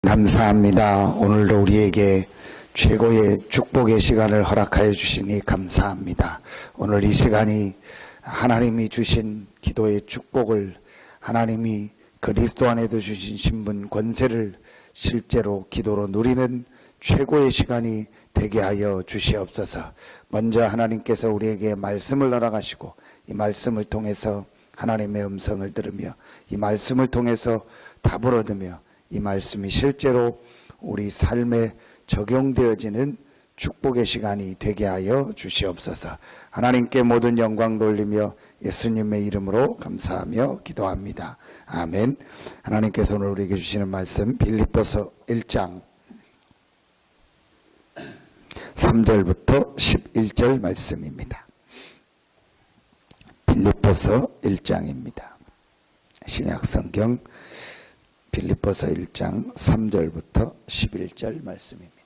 감사합니다. 오늘도 우리에게 최고의 축복의 시간을 허락하여 주시니 감사합니다. 오늘 이 시간이 하나님이 주신 기도의 축복을, 하나님이 그리스도 안에도 주신 신분 권세를 실제로 기도로 누리는 최고의 시간이 되게 하여 주시옵소서. 먼저 하나님께서 우리에게 말씀을 허락하시고 이 말씀을 통해서 하나님의 음성을 들으며 이 말씀을 통해서 답을 얻으며 이 말씀이 실제로 우리 삶에 적용되어지는 축복의 시간이 되게 하여 주시옵소서. 하나님께 모든 영광 돌리며 예수님의 이름으로 감사하며 기도합니다. 아멘. 하나님께서 오늘 우리에게 주시는 말씀 빌립보서 1장 3절부터 11절 말씀입니다. 빌립보서 1장입니다. 신약성경 빌립보서 1장 3절부터 11절 말씀입니다.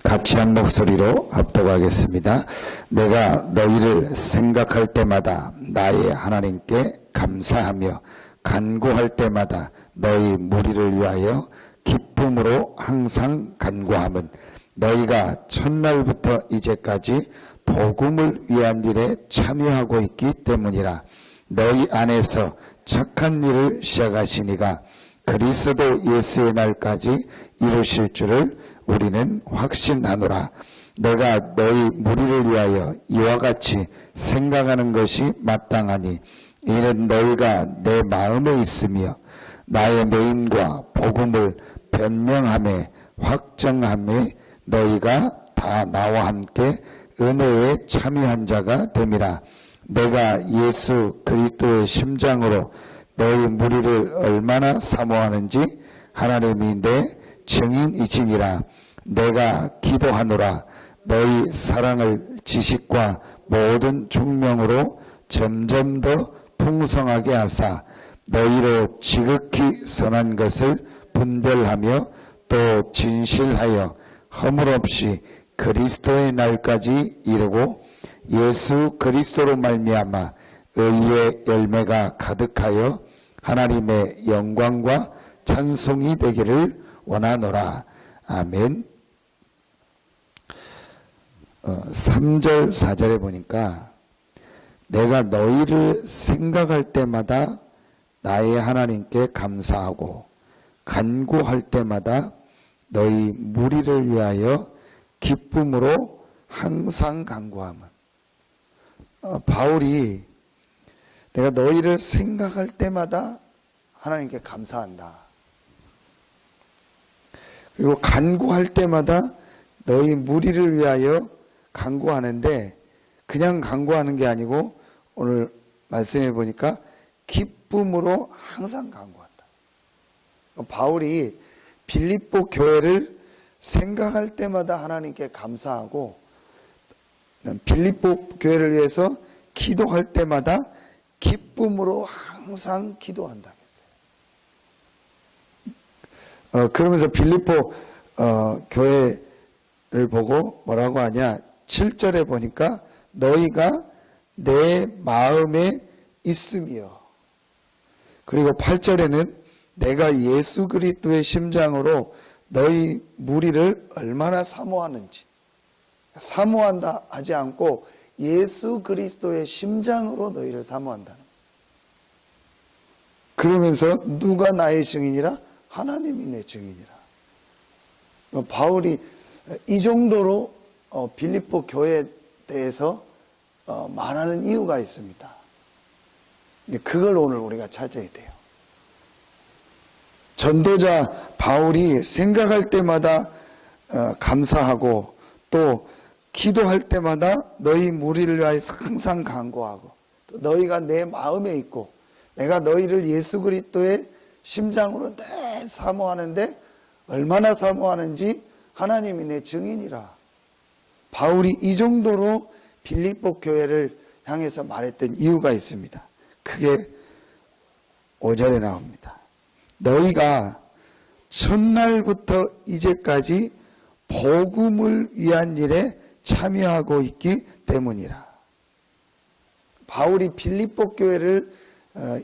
같이 한 목소리로 합독하겠습니다. 내가 너희를 생각할 때마다 나의 하나님께 감사하며 간구할 때마다 너희 무리를 위하여 기쁨으로 항상 간구함은 너희가 첫날부터 이제까지 복음을 위한 일에 참여하고 있기 때문이라. 너희 안에서 착한 일을 시작하시니가 그리스도 예수의 날까지 이루실 줄을 우리는 확신하노라. 내가 너희 무리를 위하여 이와 같이 생각하는 것이 마땅하니 이는 너희가 내 마음에 있으며 나의 메임과 복음을 변명하며 확정하며 너희가 다 나와 함께 은혜에 참여한 자가 됨이라. 내가 예수 그리스도의 심장으로 너희 무리를 얼마나 사모하는지 하나님이 내 증인이시니라. 내가 기도하노라. 너희 사랑을 지식과 모든 총명으로 점점 더 풍성하게 하사 너희로 지극히 선한 것을 분별하며 또 진실하여 허물 없이 그리스도의 날까지 이르고 예수 그리스도로 말미암아 의의 열매가 가득하여 하나님의 영광과 찬송이 되기를 원하노라. 아멘. 3절 4절에 보니까 내가 너희를 생각할 때마다 나의 하나님께 감사하고 간구할 때마다 너희 무리를 위하여 기쁨으로 항상 간구함은, 바울이 내가 너희를 생각할 때마다 하나님께 감사한다. 그리고 간구할 때마다 너희 무리를 위하여 간구하는데 그냥 간구하는 게 아니고 오늘 말씀해 보니까 기쁨으로 항상 간구한다. 바울이 빌립보 교회를 생각할 때마다 하나님께 감사하고 빌립보 교회를 위해서 기도할 때마다 기쁨으로 항상 기도한다 했어요. 그러면서 빌립보 교회를 보고 뭐라고 하냐, 7절에 보니까 너희가 내 마음에 있으며, 그리고 8절에는 내가 예수 그리스도의 심장으로 너희 무리를 얼마나 사모하는지, 사모한다 하지 않고 예수 그리스도의 심장으로 너희를 사모한다는 거예요. 그러면서 누가 나의 증인이라? 하나님이 내 증인이라. 바울이 이 정도로 빌립보 교회에 대해서 말하는 이유가 있습니다. 그걸 오늘 우리가 찾아야 돼요. 전도자 바울이 생각할 때마다 감사하고 또 기도할 때마다 너희 무리를 위하여 항상 간구하고 또 너희가 내 마음에 있고 내가 너희를 예수 그리스도의 심장으로 늘 사모하는데 얼마나 사모하는지 하나님이 내 증인이라. 바울이 이 정도로 빌립보 교회를 향해서 말했던 이유가 있습니다. 그게 5절에 나옵니다. 너희가 첫날부터 이제까지 복음을 위한 일에 참여하고 있기 때문이라. 바울이 빌립보 교회를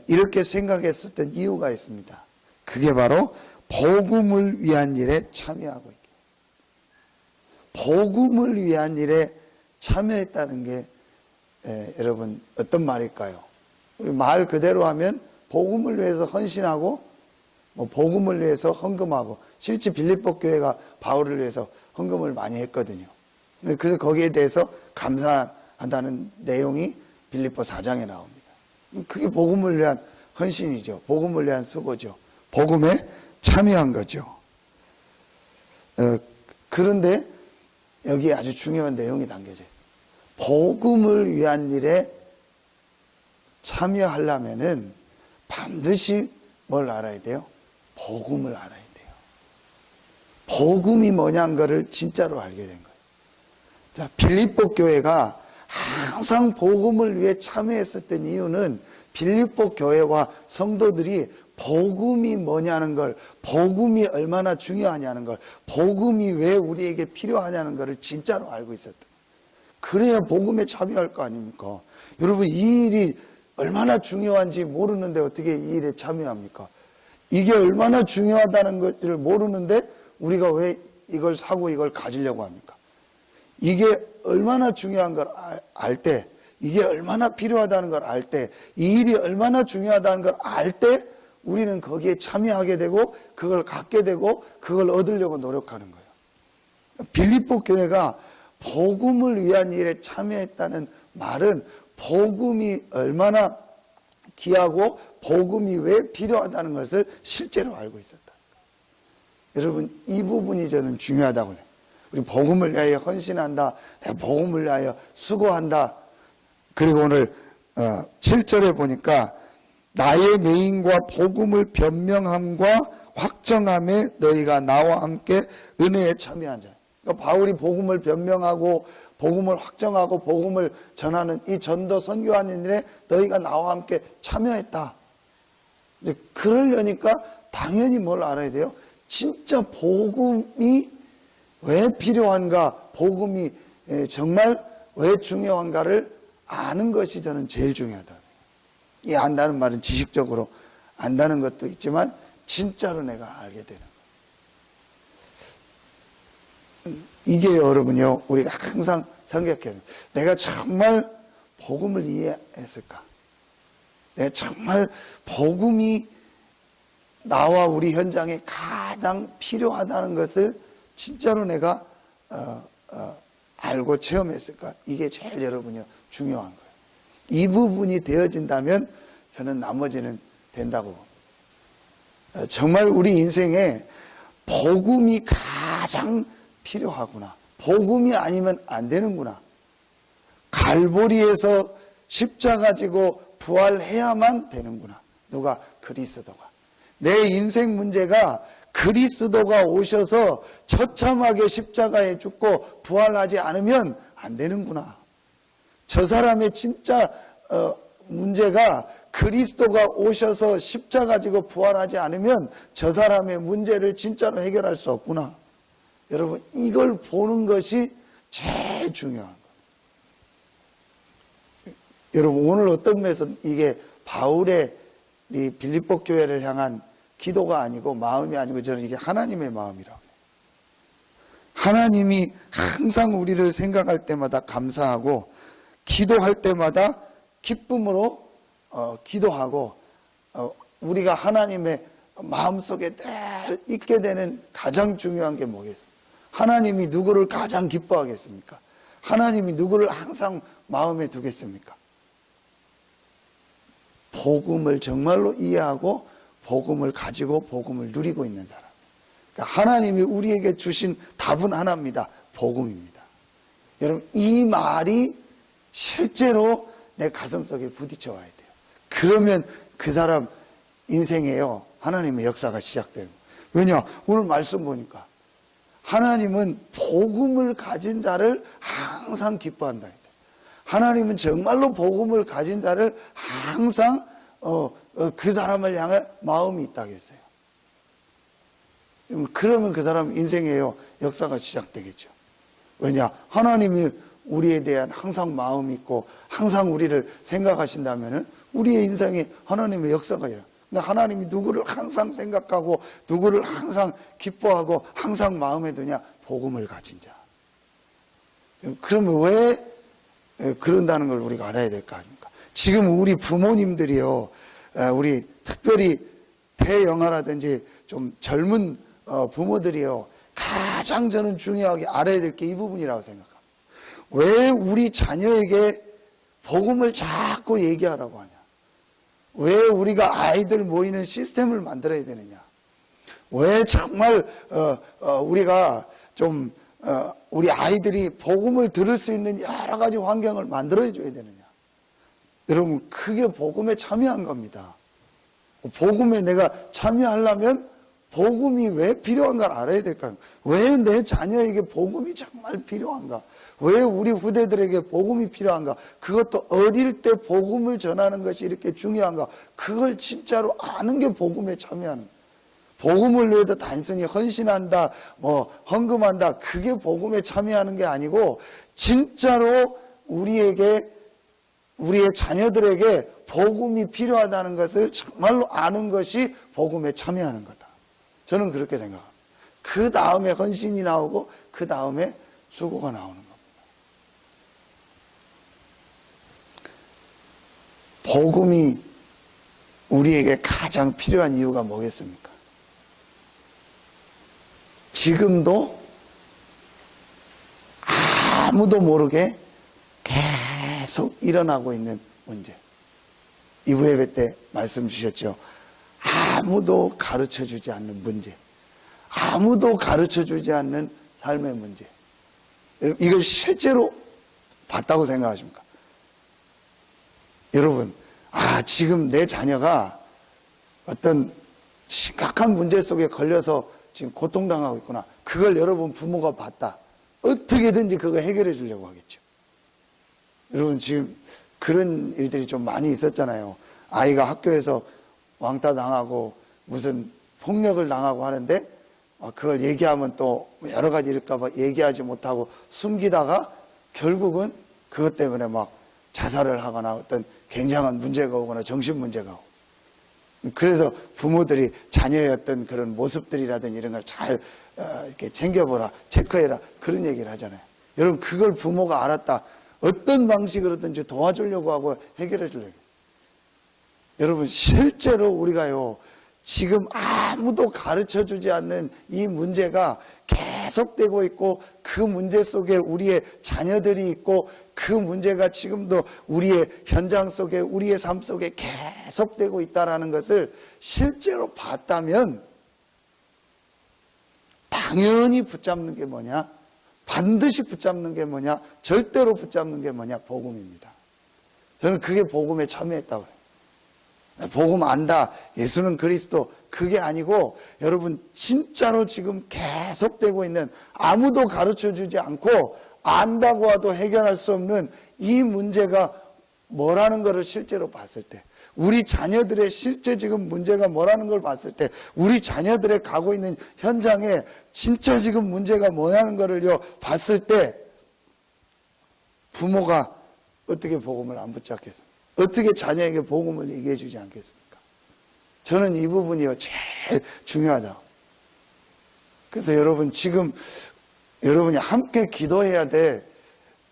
이렇게 생각했었던 이유가 있습니다. 그게 바로 복음을 위한 일에 참여하고 있기. 복음을 위한 일에 참여했다는 게 여러분 어떤 말일까요? 우리 말 그대로 하면 복음을 위해서 헌신하고 복음을 위해서 헌금하고, 실제 빌립보 교회가 바울을 위해서 헌금을 많이 했거든요. 그래서 거기에 대해서 감사한다는 내용이 빌립보 4장에 나옵니다. 그게 복음을 위한 헌신이죠. 복음을 위한 수고죠. 복음에 참여한 거죠. 그런데 여기에 아주 중요한 내용이 담겨져 있어요. 복음을 위한 일에 참여하려면은 반드시 뭘 알아야 돼요? 복음을 알아야 돼요. 복음이 뭐냐는 것을 진짜로 알게 된 거예요. 자, 빌립보 교회가 항상 복음을 위해 참여했었던 이유는 빌립보 교회와 성도들이 복음이 뭐냐는 걸, 복음이 얼마나 중요하냐는 걸, 복음이 왜 우리에게 필요하냐는 것을 진짜로 알고 있었던 거예요. 그래야 복음에 참여할 거 아닙니까? 여러분, 이 일이 얼마나 중요한지 모르는데 어떻게 이 일에 참여합니까? 이게 얼마나 중요하다는 것을 모르는데 우리가 왜 이걸 사고 이걸 가지려고 합니까? 이게 얼마나 중요한 걸 알 때, 이게 얼마나 필요하다는 걸 알 때, 이 일이 얼마나 중요하다는 걸 알 때 우리는 거기에 참여하게 되고 그걸 갖게 되고 그걸 얻으려고 노력하는 거예요. 빌립보 교회가 복음을 위한 일에 참여했다는 말은 복음이 얼마나 귀하고 복음이 왜 필요하다는 것을 실제로 알고 있었다. 여러분, 이 부분이 저는 중요하다고 생각해요. 우리 복음을 위하여 헌신한다, 내가 복음을 위하여 수고한다. 그리고 오늘 7절에 보니까 나의 맹인과 복음을 변명함과 확정함에 너희가 나와 함께 은혜에 참여한 자. 그러니까 바울이 복음을 변명하고 복음을 확정하고 복음을 전하는 이 전도 선교하는 일에 너희가 나와 함께 참여했다. 이제 그러려니까 당연히 뭘 알아야 돼요? 진짜 복음이 왜 필요한가, 복음이 정말 왜 중요한가를 아는 것이 저는 제일 중요하다. 이 안다는 말은 지식적으로 안다는 것도 있지만 진짜로 내가 알게 되는 거예요. 이게 여러분요, 우리가 항상 생각해요. 내가 정말 복음을 이해했을까? 내가 정말 복음이 나와 우리 현장에 가장 필요하다는 것을 진짜로 내가 알고 체험했을까? 이게 제일 여러분요, 중요한 거예요. 이 부분이 되어진다면 저는 나머지는 된다고 봅니다. 정말 우리 인생에 복음이 가장 필요하구나. 복음이 아니면 안 되는구나. 갈보리에서 십자가 지고 부활해야만 되는구나. 누가? 그리스도가. 내 인생 문제가 그리스도가 오셔서 처참하게 십자가에 죽고 부활하지 않으면 안 되는구나. 저 사람의 진짜 문제가 그리스도가 오셔서 십자가 지고 부활하지 않으면 저 사람의 문제를 진짜로 해결할 수 없구나. 여러분, 이걸 보는 것이 제일 중요한 거예요. 여러분, 오늘 어떤 면에서 이게 바울의 이 빌립보 교회를 향한 기도가 아니고 마음이 아니고 저는 이게 하나님의 마음이라고 해요. 하나님이 항상 우리를 생각할 때마다 감사하고 기도할 때마다 기쁨으로 기도하고 우리가 하나님의 마음속에 늘 있게 되는 가장 중요한 게 뭐겠습니까? 하나님이 누구를 가장 기뻐하겠습니까? 하나님이 누구를 항상 마음에 두겠습니까? 복음을 정말로 이해하고 복음을 가지고 복음을 누리고 있는 사람. 그러니까 하나님이 우리에게 주신 답은 하나입니다. 복음입니다. 여러분, 이 말이 실제로 내 가슴속에 부딪혀 와야 돼요. 그러면 그 사람 인생에요, 하나님의 역사가 시작돼요. 왜냐? 오늘 말씀 보니까 하나님은 복음을 가진 자를 항상 기뻐한다. 하나님은 정말로 복음을 가진 자를 항상 그 사람을 향해 마음이 있다고 했어요. 그러면 그 사람 인생에요, 역사가 시작되겠죠. 왜냐? 하나님이 우리에 대한 항상 마음이 있고 항상 우리를 생각하신다면은 우리의 인생에 하나님의 역사가 일어나. 근데 하나님이 누구를 항상 생각하고 누구를 항상 기뻐하고 항상 마음에 두냐? 복음을 가진 자. 그러면 왜 그런다는 걸 우리가 알아야 될 거 아닙니까? 지금 우리 부모님들이요, 우리 특별히 대영아라든지 좀 젊은 부모들이요, 가장 저는 중요하게 알아야 될 게 이 부분이라고 생각합니다. 왜 우리 자녀에게 복음을 자꾸 얘기하라고 하냐? 왜 우리가 아이들 모이는 시스템을 만들어야 되느냐? 왜 정말 우리가 좀 우리 아이들이 복음을 들을 수 있는 여러 가지 환경을 만들어 줘야 되느냐? 여러분, 그게 복음에 참여한 겁니다. 복음에 내가 참여하려면 복음이 왜 필요한가를 알아야 될까요? 왜 내 자녀에게 복음이 정말 필요한가? 왜 우리 후대들에게 복음이 필요한가? 그것도 어릴 때 복음을 전하는 것이 이렇게 중요한가? 그걸 진짜로 아는 게 복음에 참여하는 거예요. 복음을 위해서 단순히 헌신한다, 헌금한다, 그게 복음에 참여하는 게 아니고 진짜로 우리의 자녀들에게 복음이 필요하다는 것을 정말로 아는 것이 복음에 참여하는 거다. 저는 그렇게 생각합니다. 그 다음에 헌신이 나오고 그 다음에 수고가 나오는 겁니다. 복음이 우리에게 가장 필요한 이유가 뭐겠습니까? 지금도 아무도 모르게 계속 일어나고 있는 문제. 이부 예배 때 말씀 주셨죠. 아무도 가르쳐주지 않는 문제. 아무도 가르쳐주지 않는 삶의 문제. 이걸 실제로 봤다고 생각하십니까? 여러분, 지금 내 자녀가 어떤 심각한 문제 속에 걸려서 지금 고통당하고 있구나. 그걸 여러분 부모가 봤다. 어떻게든지 그거 해결해 주려고 하겠죠. 여러분, 지금 그런 일들이 좀 많이 있었잖아요. 아이가 학교에서 왕따 당하고 무슨 폭력을 당하고 하는데 그걸 얘기하면 또 여러 가지 일까봐 얘기하지 못하고 숨기다가 결국은 그것 때문에 막 자살을 하거나 어떤 굉장한 문제가 오거나 정신 문제가 오고. 그래서 부모들이 자녀의 어떤 그런 모습들이라든지 이런 걸 잘 이렇게 챙겨보라, 체크해라, 그런 얘기를 하잖아요. 여러분, 그걸 부모가 알았다. 어떤 방식으로든지 도와주려고 하고 해결해 주려고. 여러분, 실제로 우리가요, 지금 아무도 가르쳐 주지 않는 이 문제가 계속되고 있고, 그 문제 속에 우리의 자녀들이 있고, 그 문제가 지금도 우리의 현장 속에, 우리의 삶 속에 계속되고 있다는 것을 실제로 봤다면 당연히 붙잡는 게 뭐냐? 반드시 붙잡는 게 뭐냐? 절대로 붙잡는 게 뭐냐? 복음입니다. 저는 그게 복음에 참여했다고 해요. 복음 안다, 예수는 그리스도, 그게 아니고 여러분 진짜로 지금 계속되고 있는, 아무도 가르쳐주지 않고 안다고 해도 해결할 수 없는 이 문제가 뭐라는 것을 실제로 봤을 때, 우리 자녀들의 실제 지금 문제가 뭐라는 걸 봤을 때, 우리 자녀들의 가고 있는 현장에 진짜 지금 문제가 뭐냐는 것을요 봤을 때, 부모가 어떻게 복음을 안 붙잡겠습니까? 어떻게 자녀에게 복음을 얘기해 주지 않겠습니까? 저는 이 부분이요 제일 중요하다. 그래서 여러분, 지금 여러분이 함께 기도해야 돼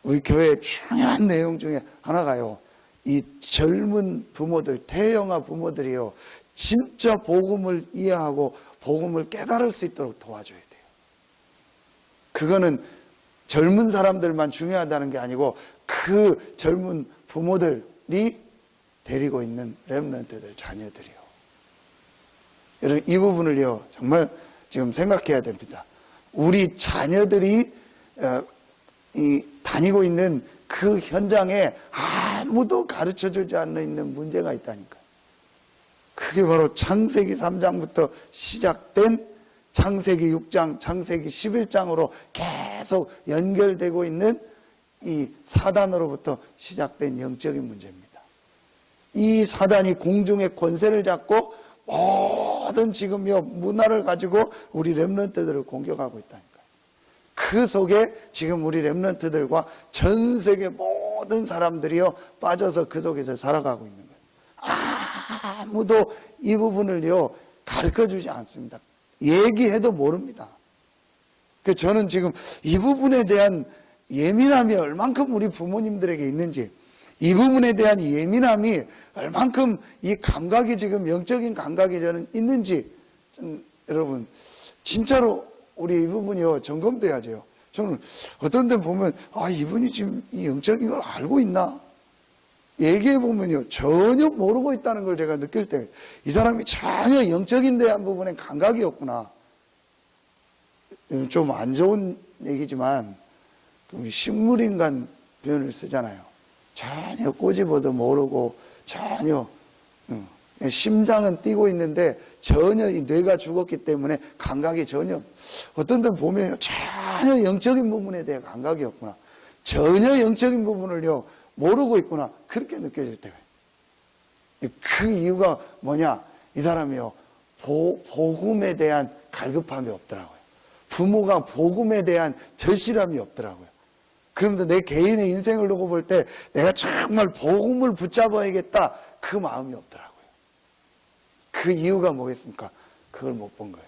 우리 교회의 중요한 내용 중에 하나가요, 이 젊은 부모들, 대영아 부모들이요 진짜 복음을 이해하고 복음을 깨달을 수 있도록 도와줘야 돼요. 그거는 젊은 사람들만 중요하다는 게 아니고 그 젊은 부모들이 데리고 있는 렘넌트들, 자녀들이요. 여러분, 이 부분을요 정말 지금 생각해야 됩니다. 우리 자녀들이 다니고 있는 그 현장에 아무도 가르쳐주지 않는 있는 문제가 있다니까요. 그게 바로 창세기 3장부터 시작된 창세기 6장, 창세기 11장으로 계속 연결되고 있는 이 사단으로부터 시작된 영적인 문제입니다. 이 사단이 공중의 권세를 잡고 모든 지금 문화를 가지고 우리 렘넌트들을 공격하고 있다니까요. 그 속에 지금 우리 렘넌트들과 전 세계 모든 사람들이요 빠져서 그 속에서 살아가고 있는 거예요. 아무도 이 부분을요 가르쳐주지 않습니다. 얘기해도 모릅니다. 그 저는 지금 이 부분에 대한 예민함이 얼만큼 우리 부모님들에게 있는지, 이 부분에 대한 예민함이 얼만큼 이 감각이 지금 영적인 감각이 저는 있는지 여러분 진짜로 우리 이 부분이요 점검돼야죠. 저는 어떤 데 보면 이분이 지금 이 영적인 걸 알고 있나? 얘기해 보면요 전혀 모르고 있다는 걸 제가 느낄 때 이 사람이 전혀 영적인 대한 부분에 감각이 없구나. 좀 안 좋은 얘기지만 식물인간 표현을 쓰잖아요. 전혀 꼬집어도 모르고 전혀 심장은 뛰고 있는데 전혀 이 뇌가 죽었기 때문에 감각이 전혀, 어떤 데 보면 전혀 영적인 부분에 대해 감각이 없구나, 전혀 영적인 부분을요 모르고 있구나, 그렇게 느껴질 때가 있어요. 그 이유가 뭐냐? 이 사람이요 복음에 대한 갈급함이 없더라고요. 부모가 복음에 대한 절실함이 없더라고요. 그러면서 내 개인의 인생을 두고 볼 때 내가 정말 복음을 붙잡아야겠다, 그 마음이 없더라고요. 그 이유가 뭐겠습니까? 그걸 못 본 거예요.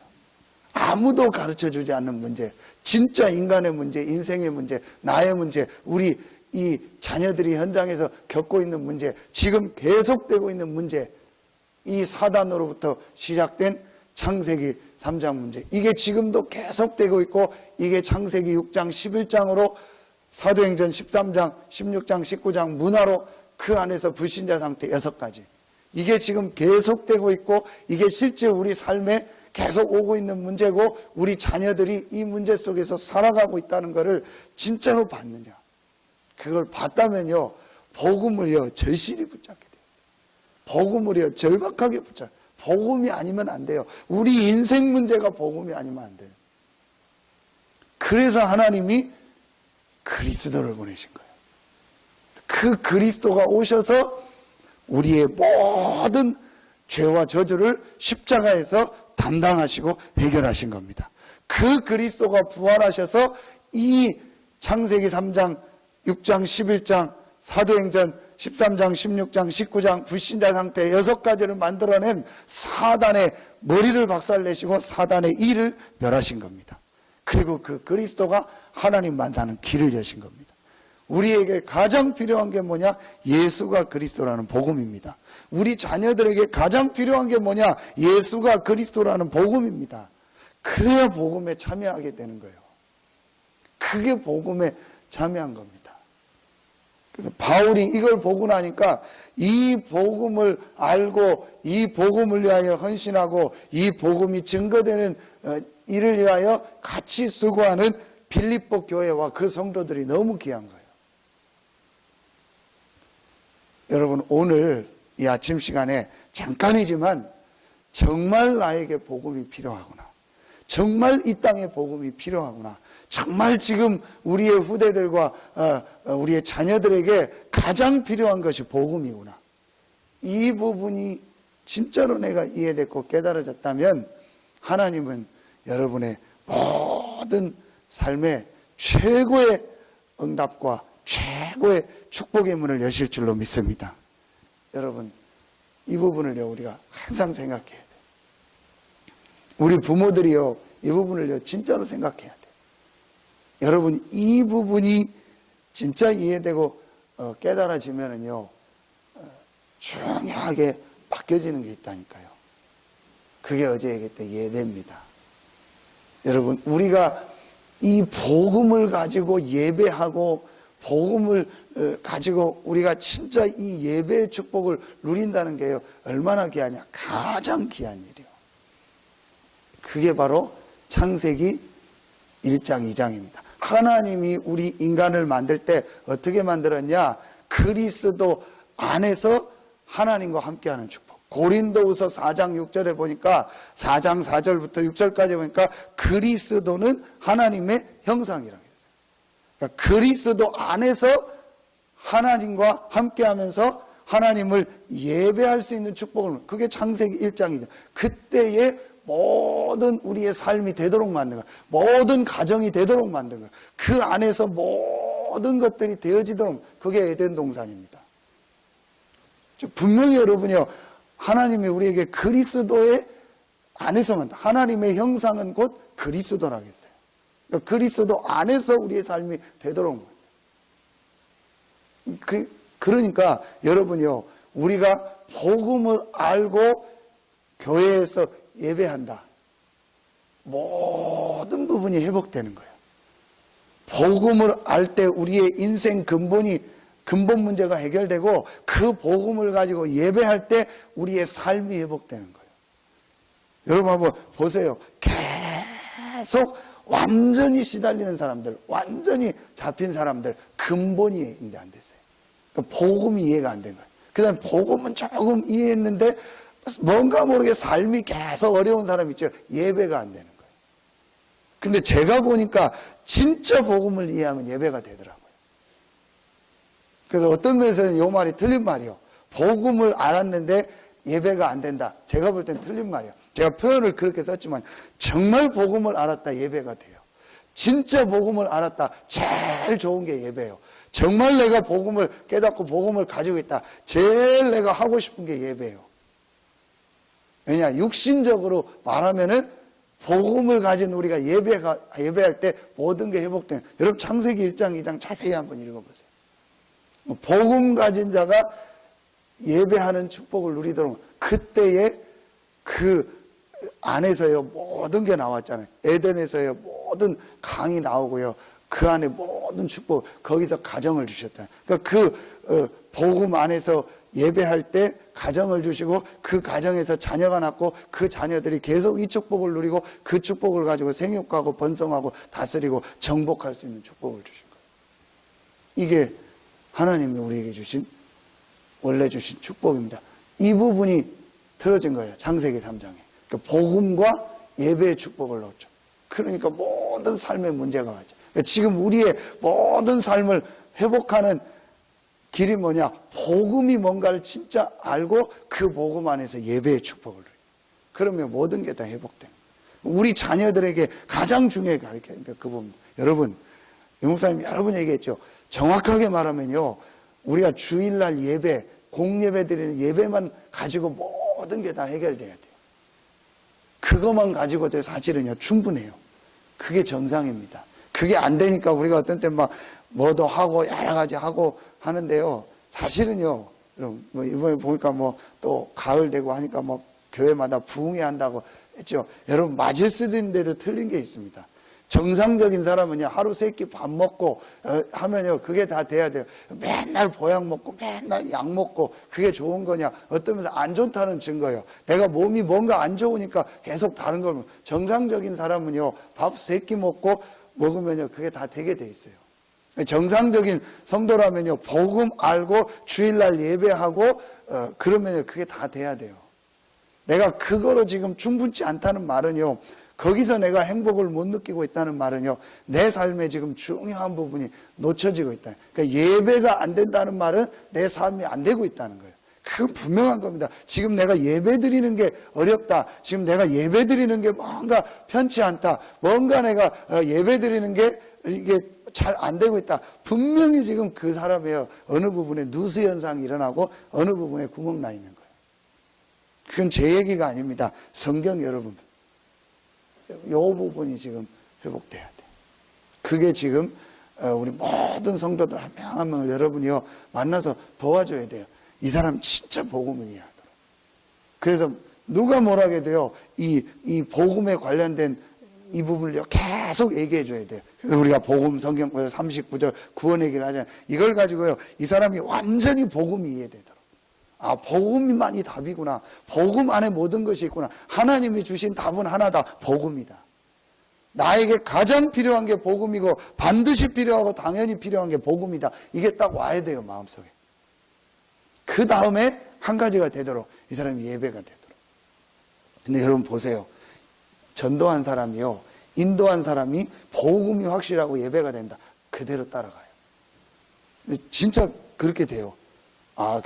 아무도 가르쳐주지 않는 문제, 진짜 인간의 문제, 인생의 문제, 나의 문제, 우리 이 자녀들이 현장에서 겪고 있는 문제, 지금 계속되고 있는 문제, 이 사단으로부터 시작된 창세기 3장 문제, 이게 지금도 계속되고 있고, 이게 창세기 6장 11장으로 사도행전 13장 16장 19장 문화로 그 안에서 불신자 상태 6가지, 이게 지금 계속되고 있고, 이게 실제 우리 삶에 계속 오고 있는 문제고, 우리 자녀들이 이 문제 속에서 살아가고 있다는 것을 진짜로 봤느냐? 그걸 봤다면요 복음을요 절실히 붙잡게 돼요. 복음을요 절박하게 붙잡아요. 복음이 아니면 안 돼요. 우리 인생 문제가 복음이 아니면 안 돼요. 그래서 하나님이 그리스도를 보내신 거예요. 그 그리스도가 오셔서 우리의 모든 죄와 저주를 십자가에서 담당하시고 해결하신 겁니다. 그 그리스도가 부활하셔서 이 창세기 3장 6장 11장 사도행전 13장 16장 19장 불신자 상태 6가지를 만들어낸 사단의 머리를 박살내시고 사단의 일을 멸하신 겁니다. 그리고 그 그리스도가 하나님 만나는 길을 여신 겁니다. 우리에게 가장 필요한 게 뭐냐? 예수가 그리스도라는 복음입니다. 우리 자녀들에게 가장 필요한 게 뭐냐? 예수가 그리스도라는 복음입니다. 그래야 복음에 참여하게 되는 거예요. 그게 복음에 참여한 겁니다. 그래서 바울이 이걸 보고 나니까 이 복음을 알고 이 복음을 위하여 헌신하고 이 복음이 증거되는 이를 위하여 같이 수고하는 빌립보 교회와 그 성도들이 너무 귀한 거예요. 여러분 오늘 이 아침 시간에 잠깐이지만 정말 나에게 복음이 필요하구나, 정말 이 땅에 복음이 필요하구나, 정말 지금 우리의 후대들과 우리의 자녀들에게 가장 필요한 것이 복음이구나, 이 부분이 진짜로 내가 이해됐고 깨달아졌다면 하나님은 여러분의 모든 삶의 최고의 응답과 최고의 축복의 문을 여실 줄로 믿습니다. 여러분 이 부분을요 우리가 항상 생각해야 돼요. 우리 부모들이요 이 부분을요 진짜로 생각해야 돼요. 여러분 이 부분이 진짜 이해되고 깨달아지면은요 중요하게 바뀌어지는 게 있다니까요. 그게 어제 얘기했던 예배입니다. 여러분 우리가 이 복음을 가지고 예배하고 복음을 가지고 우리가 진짜 이 예배의 축복을 누린다는 게요 얼마나 귀하냐, 가장 귀한 일이에요. 그게 바로 창세기 1장 2장입니다. 하나님이 우리 인간을 만들 때 어떻게 만들었냐? 그리스도 안에서 하나님과 함께하는 축복. 고린도후서 4장 6절에 보니까 4장 4절부터 6절까지 보니까 그리스도는 하나님의 형상이라고 했어요. 그러니까 그리스도 안에서 하나님과 함께하면서 하나님을 예배할 수 있는 축복을, 그게 창세기 1장이죠. 그때의 모든 우리의 삶이 되도록 만든 거예요. 모든 가정이 되도록 만든 거예요. 그 안에서 모든 것들이 되어지도록, 그게 에덴 동산입니다. 분명히 여러분이요, 하나님이 우리에게 그리스도의 안에서만, 하나님의 형상은 곧 그리스도라고 했어요. 그러니까 그리스도 안에서 우리의 삶이 되도록. 그러니까 여러분이요, 우리가 복음을 알고 교회에서 예배한다, 모든 부분이 회복되는 거예요. 복음을 알 때 우리의 인생 근본 문제가 해결되고, 그 복음을 가지고 예배할 때 우리의 삶이 회복되는 거예요. 여러분 한번 보세요. 계속 완전히 시달리는 사람들, 완전히 잡힌 사람들, 근본이 이해 안 됐어요. 그러니까 복음이 이해가 안 된 거예요. 그 다음에 복음은 조금 이해했는데 뭔가 모르게 삶이 계속 어려운 사람 있죠. 예배가 안 되는 거예요. 근데 제가 보니까 진짜 복음을 이해하면 예배가 되더라고요. 그래서 어떤 면에서는 이 말이 틀린 말이요. 복음을 알았는데 예배가 안 된다. 제가 볼 땐 틀린 말이에요. 제가 표현을 그렇게 썼지만 정말 복음을 알았다, 예배가 돼요. 진짜 복음을 알았다, 제일 좋은 게 예배예요. 정말 내가 복음을 깨닫고 복음을 가지고 있다, 제일 내가 하고 싶은 게 예배예요. 왜냐, 육신적으로 말하면은 복음을 가진 우리가 예배할 때 모든 게 회복되는. 여러분 창세기 1장 2장 자세히 한번 읽어보세요. 복음 가진 자가 예배하는 축복을 누리도록, 그때에 그 안에서요 모든 게 나왔잖아요. 에덴에서요 모든 강이 나오고요, 그 안에 모든 축복, 거기서 가정을 주셨다. 그러니까 그 복음 안에서 예배할 때 가정을 주시고, 그 가정에서 자녀가 낳고 그 자녀들이 계속 이 축복을 누리고, 그 축복을 가지고 생육하고 번성하고 다스리고 정복할 수 있는 축복을 주신 거예요. 이게 하나님이 우리에게 주신, 원래 주신 축복입니다. 이 부분이 틀어진 거예요. 창세기 3장에. 그러니까 복음과 예배의 축복을 넣었죠. 그러니까 모든 삶의 문제가 가죠. 그러니까 지금 우리의 모든 삶을 회복하는 길이 뭐냐? 복음이 뭔가를 진짜 알고 그 복음 안에서 예배의 축복을 누려요. 그러면 모든 게 다 회복돼요. 우리 자녀들에게 가장 중요하게 가르쳐야 그 부분입니다. 여러분, 유 목사님 여러 번 얘기했죠. 정확하게 말하면요, 우리가 주일날 예배, 공예배 드리는 예배만 가지고 모든 게 다 해결돼야 돼요. 그것만 가지고도 사실은요 충분해요. 그게 정상입니다. 그게 안 되니까 우리가 어떤 때 막 뭐도 하고 여러 가지 하고 하는데요, 사실은요, 여러분 뭐 이번에 보니까 뭐 또 가을 되고 하니까 뭐 교회마다 부흥회 한다고 했죠. 여러분 맞을 수도 있는데도 틀린 게 있습니다. 정상적인 사람은요, 하루 3끼 밥 먹고 하면요 그게 다 돼야 돼요. 맨날 보약 먹고 맨날 약 먹고 그게 좋은 거냐? 어떤 면에서 안 좋다는 증거예요. 내가 몸이 뭔가 안 좋으니까 계속 다른 걸 먹어요. 정상적인 사람은요, 밥 3끼 먹으면요 그게 다 되게 돼 있어요. 정상적인 성도라면요, 복음 알고 주일날 예배하고 그러면요 그게 다 돼야 돼요. 내가 그거로 지금 충분치 않다는 말은요, 거기서 내가 행복을 못 느끼고 있다는 말은요, 내 삶에 지금 중요한 부분이 놓쳐지고 있다. 그러니까 예배가 안 된다는 말은 내 삶이 안 되고 있다는 거예요. 그건 분명한 겁니다. 지금 내가 예배 드리는 게 어렵다, 지금 내가 예배 드리는 게 뭔가 편치 않다, 뭔가 내가 예배 드리는 게 이게 잘 안 되고 있다, 분명히 지금 그 사람의 어느 부분에 누수 현상이 일어나고 어느 부분에 구멍 나 있는 거예요. 그건 제 얘기가 아닙니다. 성경 여러분, 이 부분이 지금 회복돼야 돼. 그게 지금 우리 모든 성도들 한 명 한 명을 여러분이요 만나서 도와줘야 돼요. 이 사람 진짜 복음을 이해하도록. 그래서 누가 뭐라게 돼요, 이 복음에 관련된 이 부분을 계속 얘기해 줘야 돼요. 그래서 우리가 복음 성경 39절 구원 얘기를 하잖아요. 이걸 가지고요 이 사람이 완전히 복음이 이해되도록. 아, 복음만이 답이구나. 복음 안에 모든 것이 있구나. 하나님이 주신 답은 하나다. 복음이다. 나에게 가장 필요한 게 복음이고 반드시 필요하고 당연히 필요한 게 복음이다. 이게 딱 와야 돼요, 마음속에. 그 다음에 한 가지가 되도록 이 사람이 예배가 되도록. 근데 여러분 보세요. 전도한 사람이요, 인도한 사람이 복음이 확실하고 예배가 된다. 그대로 따라가요. 진짜 그렇게 돼요. 아,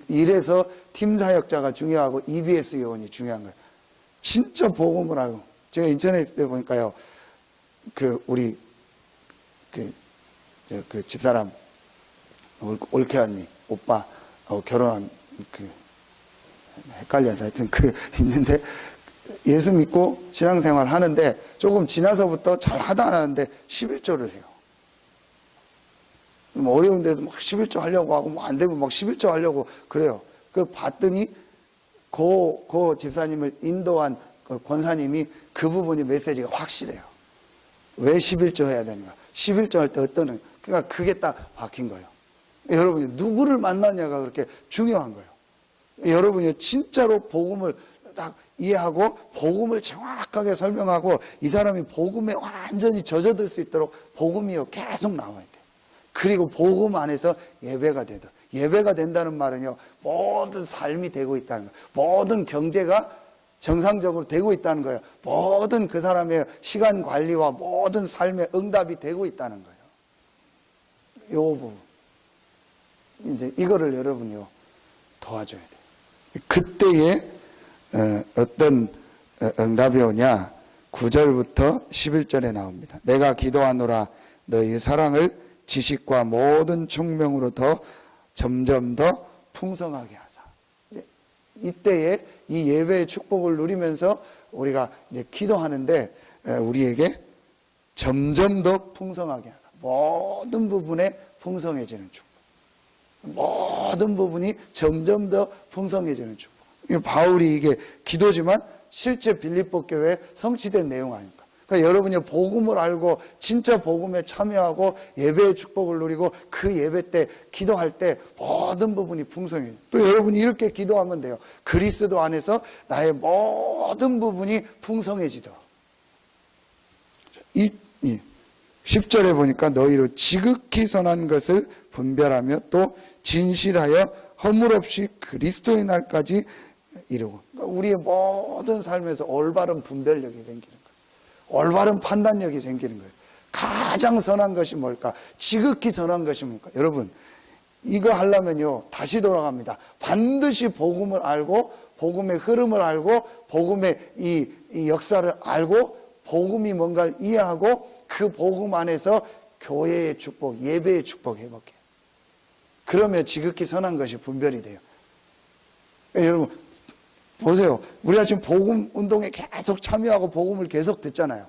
이래서 팀 사역자가 중요하고 EBS 요원이 중요한 거예요. 진짜 복음을 알고. 제가 인터넷에 보니까요, 우리 집사람 올케 언니 오빠 결혼한 헷갈려서 하여튼 있는데, 예수 믿고 신앙생활 하는데 조금 지나서부터 잘 하다 안 하는데 11조를 해요. 뭐 어려운데도 막 11조 하려고 하고, 뭐 안 되면 막 11조 하려고 그래요. 봤더니 그 집사님을 인도한 권사님이 그 부분이 메시지가 확실해요. 왜 11조 해야 되는가? 11조 할 때 그러니까 그게 딱 박힌 거예요. 여러분이 누구를 만나냐가 그렇게 중요한 거예요. 여러분이 진짜로 복음을 딱 이해하고 복음을 정확하게 설명하고 이 사람이 복음에 완전히 젖어들 수 있도록 복음이요 계속 나와야 돼. 그리고 복음 안에서 예배가 되다. 예배가 된다는 말은요, 모든 삶이 되고 있다는 거예요. 모든 경제가 정상적으로 되고 있다는 거예요. 모든 그 사람의 시간 관리와 모든 삶의 응답이 되고 있다는 거예요. 요 부분. 이제 이거를 여러분이요 도와줘야 돼요. 그때에 어떤 응답이 오냐? 9절부터 11절에 나옵니다. 내가 기도하노라 너희 사랑을 지식과 모든 총명으로 더 점점 더 풍성하게 하사. 이때에 이 예배의 축복을 누리면서 우리가 이제 기도하는데 우리에게 점점 더 풍성하게 하사. 모든 부분에 풍성해지는 축복. 모든 부분이 점점 더 풍성해지는 축복. 바울이 이게 기도지만 실제 빌립보 교회에 성취된 내용 아닙니까? 그러니까 여러분이 복음을 알고 진짜 복음에 참여하고 예배의 축복을 누리고 그 예배 때 기도할 때 모든 부분이 풍성해요. 또 여러분이 이렇게 기도하면 돼요. 그리스도 안에서 나의 모든 부분이 풍성해지도록. 10절에 보니까 너희로 지극히 선한 것을 분별하며 또 진실하여 허물 없이 그리스도의 날까지 이루고. 그러니까 우리의 모든 삶에서 올바른 분별력이 생기는 거예요. 올바른 판단력이 생기는 거예요. 가장 선한 것이 뭘까? 지극히 선한 것이 뭘까? 여러분, 이거 하려면요, 다시 돌아갑니다. 반드시 복음을 알고, 복음의 흐름을 알고, 복음의 이 역사를 알고, 복음이 뭔가를 이해하고, 그 복음 안에서 교회의 축복, 예배의 축복 회복해요. 그러면 지극히 선한 것이 분별이 돼요. 여러분, 보세요. 우리가 지금 복음 운동에 계속 참여하고 복음을 계속 듣잖아요.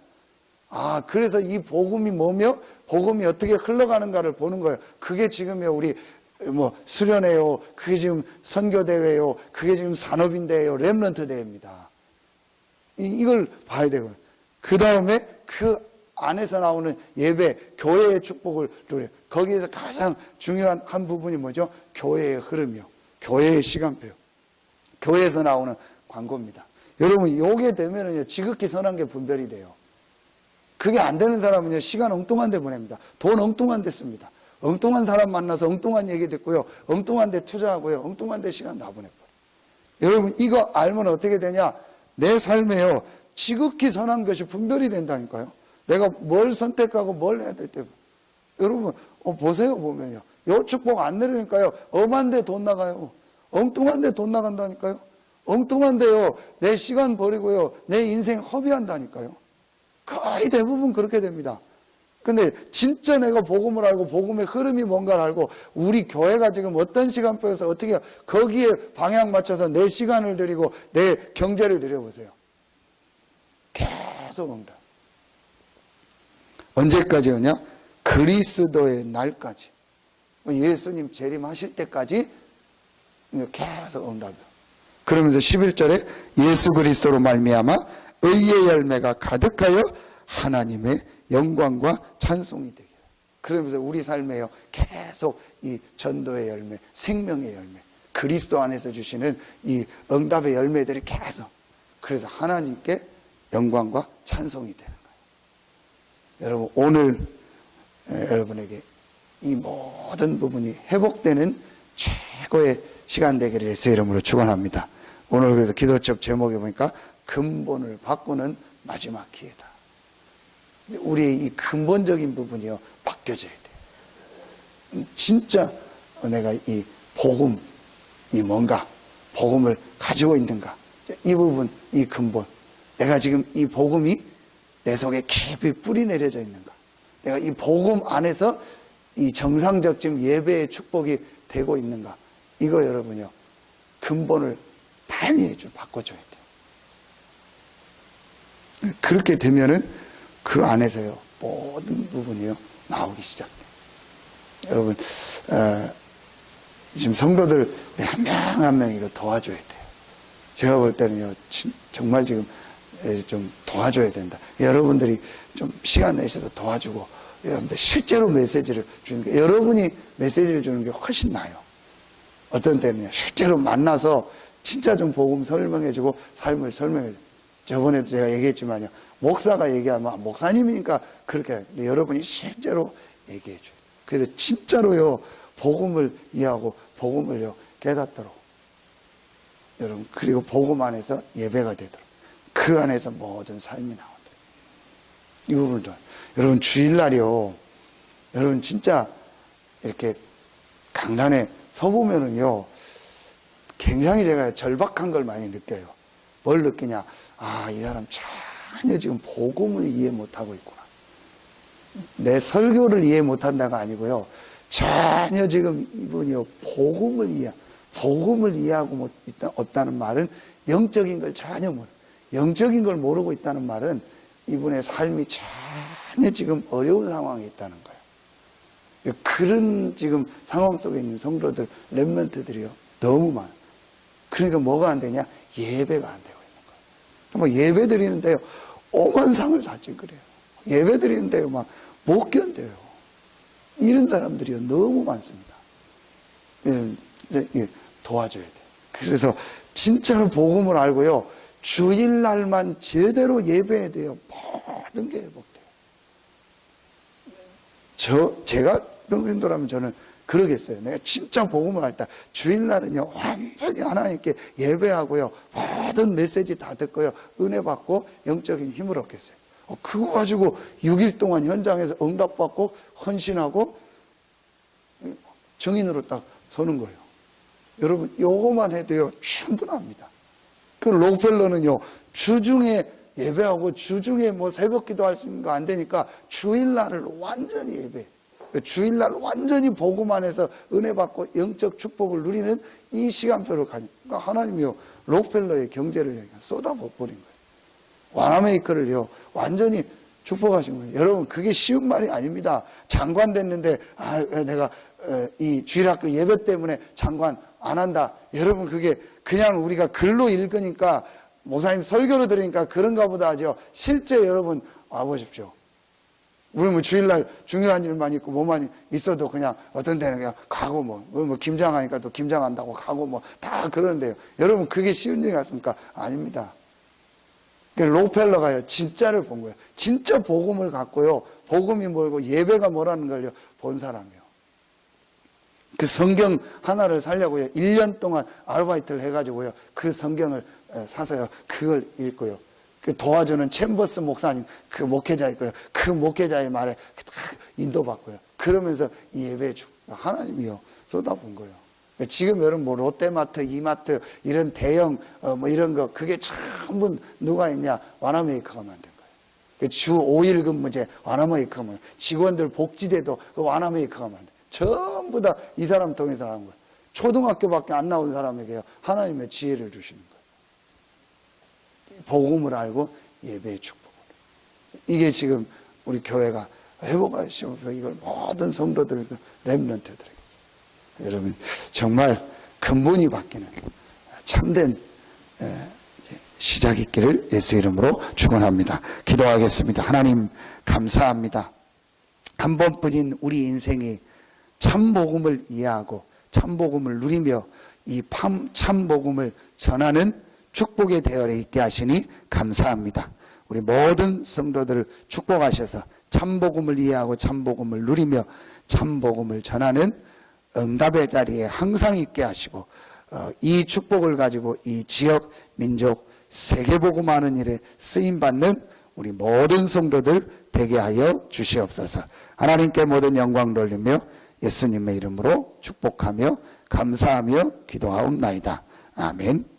그래서 이 복음이 뭐며 복음이 어떻게 흘러가는가를 보는 거예요. 그게 지금요, 우리 수련회요, 그게 지금 선교대회요, 그게 지금 산업인대회요, 렘넌트 대회입니다. 이걸 봐야 되고요. 그 다음에 그 안에서 나오는 예배, 교회의 축복을 누려요. 거기에서 가장 중요한 한 부분이 뭐죠? 교회의 흐름이요. 교회의 시간표요. 교회에서 나오는 광고입니다. 여러분, 요게 되면은요, 지극히 선한 게 분별이 돼요. 그게 안 되는 사람은요, 시간 엉뚱한 데 보냅니다. 돈 엉뚱한 데 씁니다. 엉뚱한 사람 만나서 엉뚱한 얘기 듣고요, 엉뚱한 데 투자하고요, 엉뚱한 데 시간 다 보내버려요. 여러분, 이거 알면 어떻게 되냐? 내 삶에요, 지극히 선한 것이 분별이 된다니까요. 내가 뭘 선택하고 뭘 해야 될 때. 여러분, 보세요, 보면요. 요 축복 안 누리니까요, 엄한 데 돈 나가요. 엉뚱한 데 돈 나간다니까요. 엉뚱한 데요, 내 시간 버리고요, 내 인생 허비한다니까요. 거의 대부분 그렇게 됩니다. 근데 진짜 내가 복음을 알고 복음의 흐름이 뭔가를 알고 우리 교회가 지금 어떤 시간표에서 어떻게 거기에 방향 맞춰서 내 시간을 드리고 내 경제를 드려보세요. 계속 응답. 언제까지 오냐? 그리스도의 날까지. 예수님 재림하실 때까지 계속 응답이요. 그러면서 11절에 예수 그리스도로 말미암아 의의 열매가 가득하여 하나님의 영광과 찬송이 되게. 그러면서 우리 삶에요, 계속 이 전도의 열매, 생명의 열매, 그리스도 안에서 주시는 이 응답의 열매들이 계속, 그래서 하나님께 영광과 찬송이 되는 거예요. 여러분, 오늘 여러분에게 이 모든 부분이 회복되는 최고의 시간 되기를 예수의 이름으로 축원합니다. 오늘 그래서 기도첩 제목에 보니까 근본을 바꾸는 마지막 기회다. 우리의 이 근본적인 부분이요, 바뀌어져야 돼. 진짜 내가 이 복음이 뭔가, 복음을 가지고 있는가, 이 부분, 이 근본, 내가 지금 이 복음이 내 속에 깊이 뿌리 내려져 있는가? 내가 이 복음 안에서 이 정상적 지금 예배의 축복이 되고 있는가? 이거 여러분요, 근본을 많이 바꿔줘야 돼요. 그렇게 되면은 그 안에서요, 모든 부분이요, 나오기 시작돼요. 여러분, 지금 성도들 한 명 한 명 이거 도와줘야 돼요. 제가 볼 때는요, 정말 지금 좀 도와줘야 된다. 여러분들이 좀 시간 내셔서 도와주고, 여러분들 실제로 메시지를 주는 게, 여러분이 메시지를 주는 게 훨씬 나아요. 어떤 때는요, 실제로 만나서 진짜 좀 복음 설명해주고, 삶을 설명해주고. 저번에도 제가 얘기했지만요, 목사가 얘기하면, 목사님이니까 그렇게 해요. 근데 여러분이 실제로 얘기해줘요. 그래서 진짜로요, 복음을 이해하고, 복음을요, 깨닫도록. 여러분, 그리고 복음 안에서 예배가 되도록. 그 안에서 모든 삶이 나오도록. 이 부분도. 여러분, 주일날이요, 여러분 진짜 이렇게 강단에 서보면은요, 굉장히 제가 절박한 걸 많이 느껴요. 뭘 느끼냐? 아, 이 사람 전혀 지금 복음을 이해 못하고 있구나. 내 설교를 이해 못한다가 아니고요, 전혀 지금 이분이요, 복음을 이해하고 없다는 말은 영적인 걸 전혀 모르고, 영적인 걸 모르고 있다는 말은 이분의 삶이 전혀 지금 어려운 상황에 있다는 거예요. 그런 지금 상황 속에 있는 성도들, 렘넌트들이요, 너무 많아요. 그러니까 뭐가 안 되냐? 예배가 안 되고 있는 거예요. 뭐 예배 드리는데요, 오만 상을 다 찡그려요. 예배 드리는데요, 막 못 견뎌요. 이런 사람들이요, 너무 많습니다. 도와줘야 돼요. 그래서 진짜로 복음을 알고요, 주일날만 제대로 예배해야 돼요. 모든 게 회복돼요. 제가 평신도라면 저는 그러겠어요. 내가 진짜 복음을 할 때 주일날은요, 완전히 하나님께 예배하고요, 모든 메시지 다 듣고요, 은혜 받고 영적인 힘을 얻겠어요. 그거 가지고 6일 동안 현장에서 응답받고 헌신하고 정인으로 딱 서는 거예요. 여러분, 요거만 해도요, 충분합니다. 그 록펠러는요, 주중에 예배하고 주중에 뭐 새벽 기도할 수 있는 거 안 되니까 주일날을 완전히 예배. 주일날 완전히 복음 안에서 은혜 받고 영적 축복을 누리는 이 시간표를 가지고, 그러니까 하나님이요, 록펠러의 경제를 쏟아버린 거예요. 와나메이커를요, 완전히 축복하신 거예요. 여러분, 그게 쉬운 말이 아닙니다. 장관 됐는데, 내가 이 주일학교 예배 때문에 장관 안 한다. 여러분, 그게 그냥 우리가 글로 읽으니까, 목사님 설교로 들으니까 그런가 보다 하죠. 실제 여러분 와보십시오. 우리 뭐 주일날 중요한 일만 있고 뭐만 있어도 그냥 어떤 데는 그냥 가고 뭐 김장하니까 또 김장한다고 가고 뭐 다 그러는데요. 여러분, 그게 쉬운 일이 같습니까? 아닙니다. 록펠러가요, 진짜를 본 거예요. 진짜 복음을 갖고요, 복음이 뭐고 예배가 뭐라는 걸요, 본 사람이요. 그 성경 하나를 살려고요, 1년 동안 아르바이트를 해가지고요, 그 성경을 사서요, 그걸 읽고요, 그 도와주는 챔버스 목사님, 그 목회자 있고요, 그 목회자의 말에 딱 인도받고요, 그러면서 이 예배에 하나님이요, 쏟아본 거예요. 지금 여러분 뭐 롯데마트, 이마트 이런 대형 뭐 이런 거, 그게 전부 누가 있냐? 와나메이커가 만든 거예요. 주 5일 근무제 와나메이커가 만든 거예요. 직원들 복지대도 그 와나메이커가 만든 거예요. 전부 다 이 사람 통해서 나온 거예요. 초등학교밖에 안 나온 사람에게요, 하나님의 지혜를 주시는 거예요. 복음을 알고 예배의 축복을. 이게 지금 우리 교회가 회복하시고, 이걸 모든 성도들, 렘넌트들에게, 여러분, 정말 근본이 바뀌는 참된 시작이 있기를 예수 이름으로 축원합니다. 기도하겠습니다. 하나님, 감사합니다. 한 번뿐인 우리 인생이 참복음을 이해하고 참복음을 누리며 이 참복음을 전하는 축복의 대열에 있게 하시니 감사합니다. 우리 모든 성도들을 축복하셔서 참복음을 이해하고 참복음을 누리며 참복음을 전하는 응답의 자리에 항상 있게 하시고, 이 축복을 가지고 이 지역, 민족, 세계복음하는 일에 쓰임받는 우리 모든 성도들 되게 하여 주시옵소서. 하나님께 모든 영광 돌리며 예수님의 이름으로 축복하며 감사하며 기도하옵나이다. 아멘.